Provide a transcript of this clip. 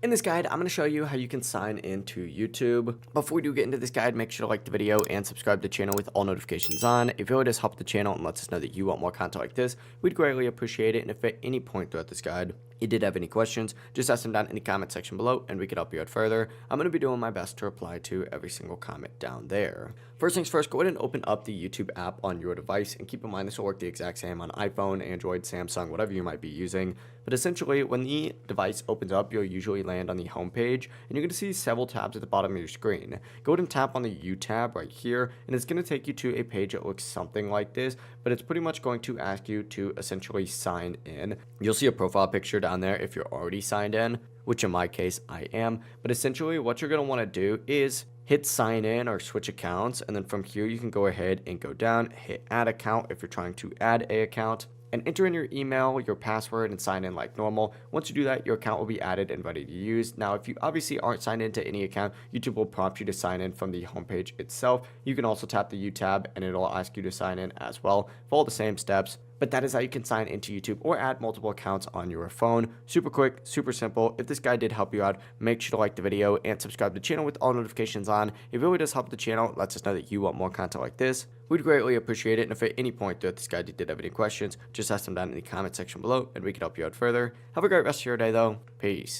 In this guide, I'm going to show you how you can sign into YouTube. Before we do get into this guide, make sure to like the video and subscribe to the channel with all notifications on. If it really does help the channel and lets us know that you want more content like this, we'd greatly appreciate it. And if at any point throughout this guide you did have any questions, just ask them down in the comment section below and we can help you out further. I'm going to be doing my best to reply to every single comment down there. First things first, go ahead and open up the YouTube app on your device, and keep in mind this will work the exact same on iPhone, Android, Samsung, whatever you might be using. But essentially, when the device opens up, you'll usually land on the home page, and you're going to see several tabs at the bottom of your screen. Go ahead and tap on the U tab right here, and it's going to take you to a page that looks something like this, but it's pretty much going to ask you to essentially sign in. You'll see a profile picture down there if you're already signed in, which in my case I am. But essentially what you're going to want to do is hit sign in or switch accounts, and then from here you can go ahead and go down, hit add account if you're trying to add a account, and enter in your email, your password, and sign in like normal. Once you do that, your account will be added and ready to use. Now, if you obviously aren't signed into any account, YouTube will prompt you to sign in from the homepage itself. You can also tap the U tab and it'll ask you to sign in as well. Follow the same steps. But that is how you can sign into YouTube or add multiple accounts on your phone. Super quick, super simple. If this guide did help you out, make sure to like the video and subscribe to the channel with all notifications on. It really does help the channel. It lets us know that you want more content like this. We'd greatly appreciate it. And if at any point throughout this guide you did have any questions, just ask them down in the comment section below and we can help you out further. Have a great rest of your day though. Peace.